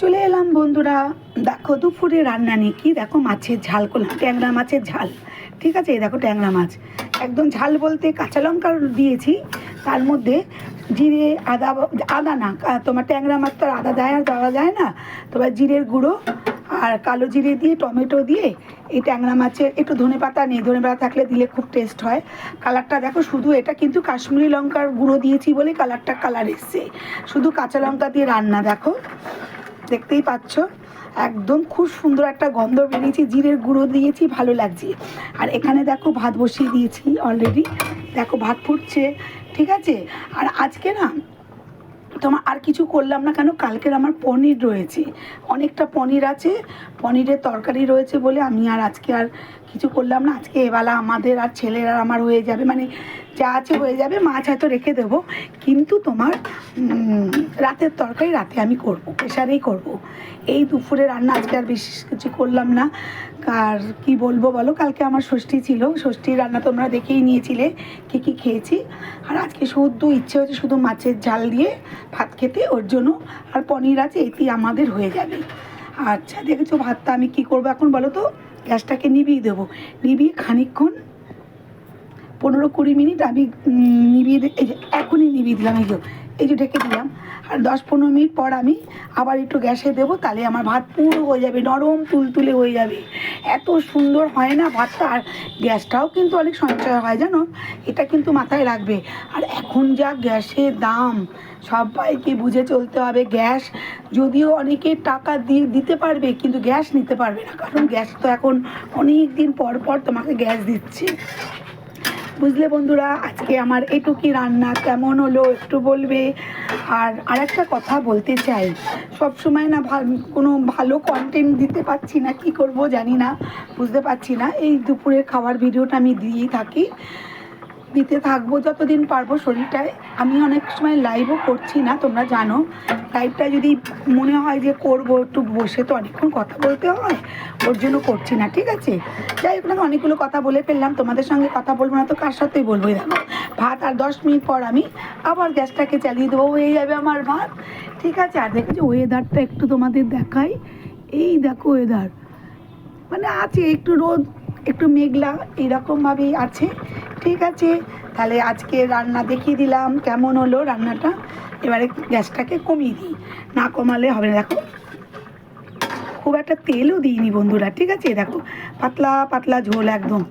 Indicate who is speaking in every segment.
Speaker 1: চলে এলাম বন্ধুরা। দেখো দুপুরে রান্না নিয়ে কি, দেখো মাছের ঝাল করলাম, ট্যাংরা মাছের ঝাল। ঠিক আছে, এই দেখো ট্যাংরা মাছ একদম ঝাল বলতে কাঁচা লঙ্কা দিয়েছি, তার মধ্যে জিরে আদা, আদা না তোমার ট্যাংরা মাছ তো আদা দেয় আর দেওয়া যায় না, তোমার জিরের গুঁড়ো আর কালো জিরে দিয়ে টমেটো দিয়ে এই ট্যাংরা মাছের একটু ধনে পাতা নেই, ধনে পাতা থাকলে দিলে খুব টেস্ট হয়। কালারটা দেখো, শুধু এটা কিন্তু কাশ্মীরি লঙ্কার গুঁড়ো দিয়েছি বলে কালার এসছে, শুধু কাঁচা লঙ্কা দিয়ে রান্না। দেখো দেখতেই পাচ্ছ, একদম খুব সুন্দর একটা গন্ধ বেরিয়েছে, জিরের গুঁড়ো দিয়েছি, ভালো লাগছে। আর এখানে দেখো ভাত বসিয়ে দিয়েছি অলরেডি, দেখো ভাত ফুটছে। ঠিক আছে, আর আজকে না তোমার আর কিছু করলাম না, কেন কালকের আমার পনির রয়েছে, অনেকটা পনির আছে, পনিরের তরকারি রয়েছে বলে আমি আর আজকে আর কিছু করলাম না। আজকে এবেলা আমাদের আর ছেলের আর আমার হয়ে যাবে, মানে যা আছে হয়ে যাবে। মাছ হয়তো রেখে দেবো, কিন্তু তোমার রাতের তরকারি রাতে আমি করব, প্রেশারেই করব। এই দুপুরে রান্না আজকে আর বেশি কিছু করলাম না। আর কি বলবো বলো, কালকে আমার ষষ্ঠী ছিল, ষষ্ঠীর রান্না তোমরা দেখেই নিয়েছিলে কী কী খেয়েছি। আর আজকে শুধু ইচ্ছে হচ্ছে শুধু মাছের ঝাল দিয়ে ভাত খেতে, ওর জন্য। আর পনির আছে, এতেই আমাদের হয়ে যাবে। আচ্ছা দেখেছো ভাতটা আমি কি করব এখন বলো তো, গ্যাসটাকে নিভিয়ে দেবো, নিভিয়ে খানিকক্ষণ 15-20 মিনিট আমি নিভিয়ে এই যে এখনই নিভিয়ে দিলাম, এই যে ঢেকে দিলাম। আর 10-15 মিনিট পর আমি আবার একটু গ্যাসে দেবো, তাহলে আমার ভাত পুরো হয়ে যাবে, নরম তুলতুলে হয়ে যাবে, এত সুন্দর হয় না ভাতটা। আর গ্যাসটাও কিন্তু অনেক সঞ্চয় হয় জানো, এটা কিন্তু মাথায় রাখবে। আর এখন যা গ্যাসের দাম, সবাইকে বুঝে চলতে হবে। গ্যাস যদিও অনেকে টাকা দিয়ে দিতে পারবে, কিন্তু গ্যাস নিতে পারবে না, কারণ গ্যাস তো এখন অনেক দিন পর পর তোমাকে গ্যাস দিচ্ছে। বুঝলে বন্ধুরা, আজকে আমার এটুকুই রান্না, কেমন হলো একটু বলবে। আর আরেকটা কথা বলতে চাই, সব সময় না কোনো ভালো কন্টেন্ট দিতে পারছি না, কি করব জানি না, বুঝতে পারছি না। এই দুপুরের খাবার ভিডিওটা আমি দিয়েই থাকি, দিতে থাকবো যতদিন পারবো শরীরটায়। আমি অনেক সময় লাইভও করছি না, তোমরা জানো। লাইভটা যদি মনে হয় যে করব, একটু বসে তো অনেকক্ষণ কথা বলতে হয়, ওর জন্য করছি না। ঠিক আছে, যাই হোক না, অনেকগুলো কথা বলে ফেললাম, তোমাদের সঙ্গে কথা বলবো না তো কার সাথেই বলবো। দেখো ভাত আর 10 মিনিট পর আমি আবার গ্যাসটাকে চালিয়ে দেবো, হয়ে যাবে আমার ভাত। ঠিক আছে, আর দেখেছি ওয়েদারটা একটু তোমাদের দেখাই, এই দেখো ওয়েদার মানে আছে একটু রোদ একটু মেঘলা এরকমভাবেই আছে। ঠিক আছে, তাহলে আজকে রান্না দেখিয়ে দিলাম কেমন হলো রান্নাটা। এবারে গ্যাসটাকে কমিয়ে দিই, না কমালে হবে না। দেখো খুব একটা তেলও দিইনি বন্ধুরা। ঠিক আছে, দেখো পাতলা পাতলা ঝোল একদম,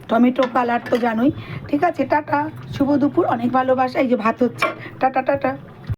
Speaker 1: টমেটো কালার তো জানোই। ঠিক আছে, টাটা, শুভ দুপুর, অনেক ভালোবাসা। এই যে ভাত হচ্ছে, টাটা টাটা।